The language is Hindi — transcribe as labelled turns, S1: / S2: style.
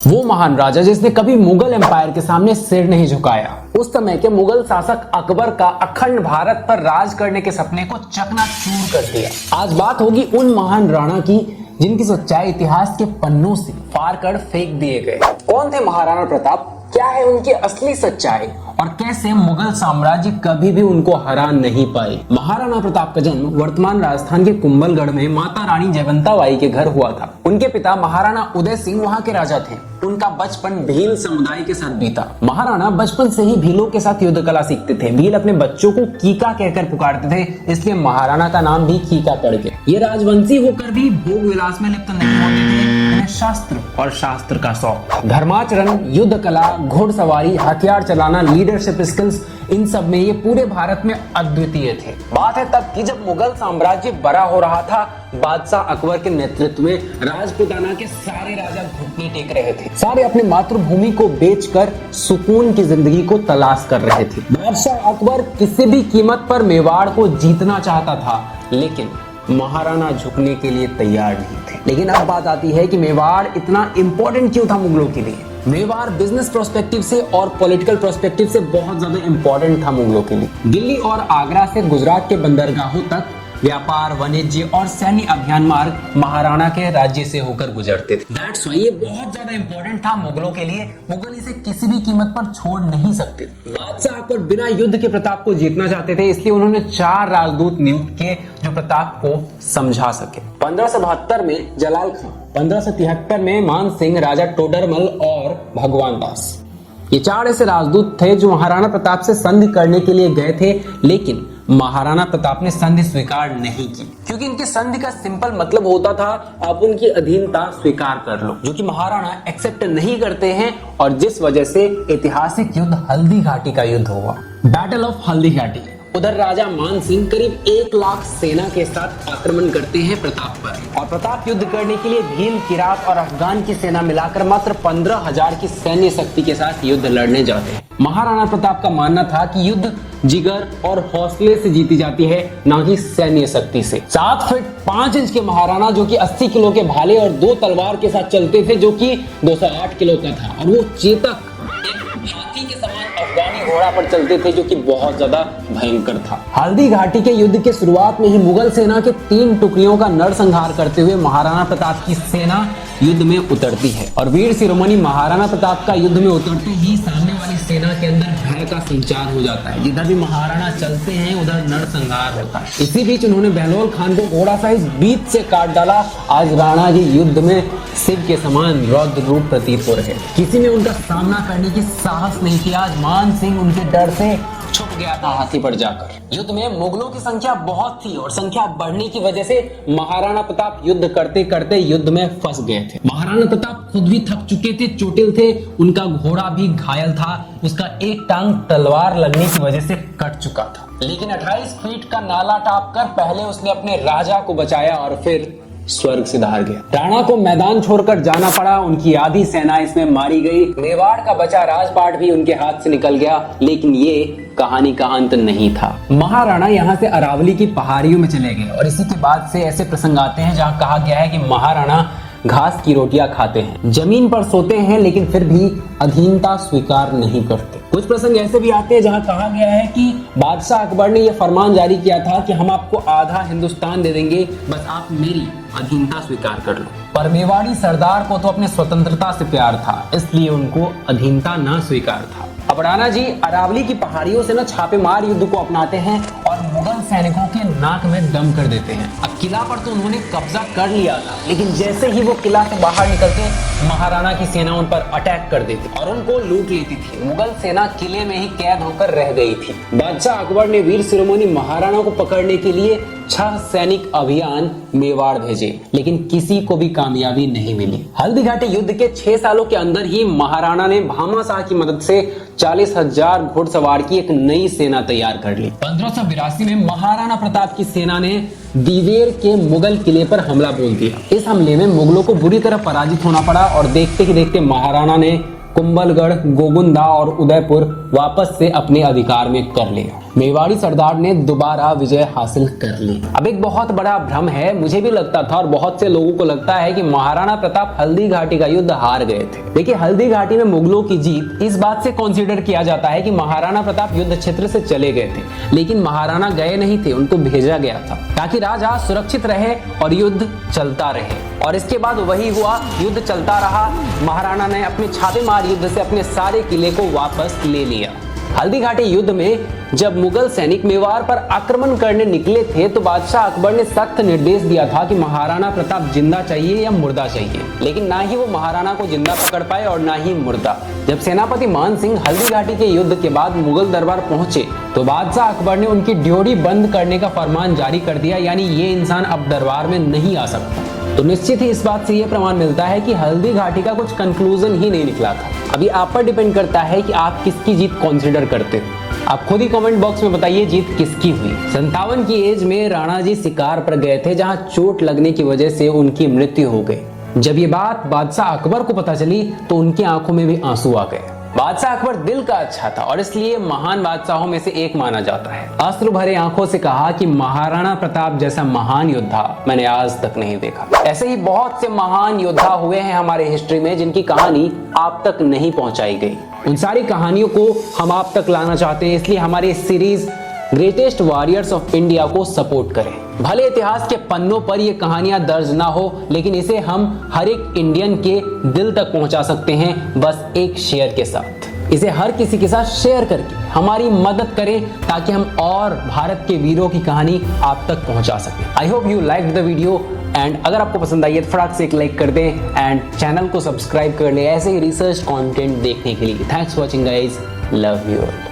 S1: वो महान राजा जिसने कभी मुगल एम्पायर के सामने सिर नहीं झुकाया। उस समय के मुगल शासक अकबर का अखंड भारत पर राज करने के सपने को चकनाचूर कर दिया। आज बात होगी उन महान राणा की जिनकी सच्चाई इतिहास के पन्नों से फाड़ कर फेंक दिए गए। कौन थे महाराणा प्रताप, क्या है उनकी असली सच्चाई और कैसे मुगल साम्राज्य कभी भी उनको हरा नहीं पाए। महाराणा प्रताप का जन्म वर्तमान राजस्थान के कुंभलगढ़ में माता रानी जयवंता बाई के घर हुआ था। उनके पिता महाराणा उदय सिंह वहां के राजा थे। उनका बचपन भील समुदाय के साथ बीता। महाराणा बचपन से ही भीलों के साथ युद्ध कला सीखते थे। भील अपने बच्चों को कीका कहकर पुकारते थे, इसलिए महाराणा का नाम भी कीका पड़ गया। ये राजवंशी होकर भी भोग विलास में लिप्त नहीं होते थे। शास्त्र और शास्त्र का शौक, धर्माचरण, युद्ध कला, घुड़सवारी, हथियार चलाना, लीडरशिप स्किल्स, इन सब में ये पूरे भारत में अद्वितीय थे। बात है तब की जब मुगल साम्राज्य बड़ा हो रहा था। बादशाह अकबर के नेतृत्व में राजपुताना के सारे राजा घुटने टेक रहे थे। सारे अपनी मातृभूमि को बेचकर सुकून की जिंदगी को तलाश कर रहे थे। बादशाह अकबर किसी भी कीमत पर मेवाड़ को जीतना चाहता था, लेकिन महाराणा झुकने के लिए तैयार नहीं थे। लेकिन अब बात आती है कि मेवाड़ इतना इंपॉर्टेंट क्यों था मुगलों के लिए। मेवाड़ बिजनेस प्रोस्पेक्टिव से और पॉलिटिकल प्रोस्पेक्टिव से बहुत ज्यादा इंपॉर्टेंट था मुगलों के लिए। दिल्ली और आगरा से गुजरात के बंदरगाहों तक व्यापार, वाणिज्य और सैन्य अभियान मार्ग महाराणा के राज्य से होकर गुजरते थे। दैट्स व्हाई ये बहुत ज्यादा इंपॉर्टेंट था मुगलों के लिए। मुगल इसे किसी भी कीमत पर छोड़ नहीं सकते। बादशाह अकबर बिना युद्ध के प्रताप को जीतना चाहते थे, इसलिए उन्होंने 4 राजदूत नियुक्त किए जो प्रताप को समझा सके। 1572 में जलाल खां, 1573 में मान सिंह, राजा टोडरमल और भगवान दास, ये 4 ऐसे राजदूत थे जो महाराणा प्रताप से संधि करने के लिए गए थे। लेकिन महाराणा प्रताप ने संधि स्वीकार नहीं की, क्योंकि इनकी संधि का सिंपल मतलब होता था आप उनकी अधीनता स्वीकार कर लो, जो कि महाराणा एक्सेप्ट नहीं करते हैं और जिस वजह से ऐतिहासिक युद्ध हल्दी घाटी का युद्ध हुआ, बैटल ऑफ हल्दी घाटी। उधर राजा मान सिंह करीब 1 लाख सेना के साथ आक्रमण करते हैं प्रताप पर और प्रताप युद्ध करने के लिए भील, किरात और अफगान की सेना मिलाकर मात्र 15,000 की सैन्य शक्ति के साथ युद्ध लड़ने जाते हैं। महाराणा प्रताप का मानना था कि युद्ध जिगर और हौसले से जीती जाती है, ना कि सैन्य शक्ति से। 7 फीट 5 इंच के महाराणा जो कि 80 किलो के भाले और 2 तलवार के साथ चलते थे, जो कि 208 किलो का था, और वो चेतक हाथी के समान अफगानी घोड़ा पर चलते थे, जो कि बहुत ज्यादा भयंकर था। हल्दी घाटी के युद्ध के शुरुआत में ही मुगल सेना के 3 टुकड़ियों का नरसंहार करते हुए महाराणा प्रताप की सेना युद्ध में उतरती है और वीर शिरोमणि महाराणा प्रताप का युद्ध में उतरते ही सामने वाली सेना के अंदर भय का संचार हो जाता है। जिधर भी महाराणा चलते हैं उधर नरसंहार होता है। इसी बीच उन्होंने बहलोल खान को घोड़ा साइज बीच से काट डाला। आज राणा जी युद्ध में शिव के समान रौद्र रूप प्रतीत हो रहे। किसी ने उनका सामना करने की साहस नहीं किया। आज मान सिंह उनके डर से छुप गया था हाथी पर जाकर। युद्ध में मुगलों की संख्या बहुत थी और संख्या बढ़ने की वजह से महाराणा प्रताप युद्ध करते करते युद्ध में फंस गए थे। महाराणा प्रताप खुद भी थक चुके थे, चोटिल थे, उनका घोड़ा भी घायल था, उसका एक टांग तलवार लगने की वजह से कट चुका था। लेकिन 28 फीट का नाला टाप कर पहले उसने अपने राजा को बचाया और फिर स्वर्ग से धार गया। राणा को मैदान छोड़कर जाना पड़ा, उनकी आधी सेना इसमें मारी गई। मेवाड़ का बचा राजपाट भी उनके हाथ से निकल गया। लेकिन ये कहानी का अंत नहीं था। महाराणा यहाँ से अरावली की पहाड़ियों में चले गए और इसी के बाद से ऐसे प्रसंग आते हैं जहाँ कहा गया है कि महाराणा घास की रोटियां खाते हैं, जमीन पर सोते हैं, लेकिन फिर भी अधीनता स्वीकार नहीं करते। कुछ प्रसंग ऐसे भी आते हैं जहां कहा गया है कि बादशाह अकबर ने यह फरमान जारी किया था कि हम आपको आधा हिंदुस्तान दे देंगे, बस आप मेरी अधीनता स्वीकार कर लो। पर मेवाड़ी सरदार को तो अपने स्वतंत्रता से प्यार था, इसलिए उनको अधीनता ना स्वीकार था। अब राणा जी अरावली की पहाड़ियों से ना छापेमार युद्ध को अपनाते हैं और मुगल सैनिकों के नाक में दम कर देते हैं। अब किला पर तो उन्होंने कब्जा कर लिया था, लेकिन जैसे ही वो किला से बाहर निकलते महाराणा की सेना उन पर अटैक कर देती और उनको लूट लेती थी। मुगल सेना किले में ही कैद होकर रह गई थी। बादशाह अकबर ने वीर शिरोमणि महाराणा को पकड़ने के लिए 6 सैनिक अभियान मेवाड़ भेजे, लेकिन किसी को भी कामयाबी नहीं मिली। हल्दी घाटी युद्ध के 6 सालों के अंदर ही महाराणा ने भामाशाह की मदद से 40,000 घुड़सवार की एक नई सेना तैयार कर ली। 1582 में महाराणा प्रताप की सेना ने दीवेर के मुगल किले पर हमला बोल दिया। इस हमले में मुगलों को बुरी तरह पराजित होना पड़ा और देखते ही देखते महाराणा ने कुंभलगढ़, गोगुंदा और उदयपुर वापस से अपने अधिकार में कर लिया। मेवाड़ी सरदार ने दोबारा विजय हासिल कर ली। अब एक बहुत बड़ा भ्रम है, मुझे भी लगता था और बहुत से लोगों को लगता है कि महाराणा प्रताप हल्दी घाटी का युद्ध हार गए थे। देखिए, हल्दी घाटी में मुगलों की जीत इस बात से कंसीडर किया जाता है कि महाराणा प्रताप युद्ध क्षेत्र से चले गए थे, लेकिन महाराणा गए नहीं थे, उनको भेजा गया था ताकि राजा सुरक्षित रहे और युद्ध चलता रहे। और इसके बाद वही हुआ, युद्ध चलता रहा। महाराणा ने अपने छापेमार युद्ध से अपने सारे किले को वापस ले लिया। हल्दी घाटी युद्ध में जब मुगल सैनिक मेवाड़ पर आक्रमण करने निकले थे तो बादशाह अकबर ने सख्त निर्देश दिया था कि महाराणा प्रताप जिंदा चाहिए या मुर्दा चाहिए, लेकिन ना ही वो महाराणा को जिंदा पकड़ पाए और ना ही मुर्दा। जब सेनापति मान सिंह हल्दी घाटी के युद्ध के बाद मुगल दरबार पहुंचे तो बादशाह अकबर ने उनकी ड्योढ़ी बंद करने का फरमान जारी कर दिया, यानी ये इंसान अब दरबार में नहीं आ सकता। तो निश्चित ही इस बात से ये प्रमाण मिलता है कि हल्दी घाटी का कुछ कंक्लूजन ही नहीं निकला था। अभी आप पर डिपेंड करता है कि आप किसकी जीत कंसीडर करते हो। आप खुद ही कमेंट बॉक्स में बताइए जीत किसकी हुई। 57 की एज में राणा जी शिकार पर गए थे, जहां चोट लगने की वजह से उनकी मृत्यु हो गई। जब ये बात बादशाह अकबर को पता चली तो उनकी आंखों में भी आंसू आ गए। बादशाह अकबर दिल का अच्छा था और इसलिए महान बादशाहों में से एक माना जाता है। अश्रु भरे आंखों से कहा कि महाराणा प्रताप जैसा महान योद्धा मैंने आज तक नहीं देखा। ऐसे ही बहुत से महान योद्धा हुए हैं हमारे हिस्ट्री में जिनकी कहानी आप तक नहीं पहुंचाई गई। उन सारी कहानियों को हम आप तक लाना चाहते हैं, इसलिए हमारी series greatest warriors of India को सपोर्ट करें। भले इतिहास के पन्नों पर ये कहानियां दर्ज ना हो, लेकिन इसे हम हर एक इंडियन के दिल तक पहुंचा सकते हैं बस एक शेयर के साथ। इसे हर किसी के साथ शेयर करके हमारी मदद करें ताकि हम और भारत के वीरों की कहानी आप तक पहुंचा सकें। I hope you liked the video and अगर आपको पसंद आई है तो फटाक से एक लाइक कर दें एंड चैनल को सब्सक्राइब कर ले ऐसे ही रिसर्च कंटेंट देखने के लिए। Thanks for watching guys, love you all.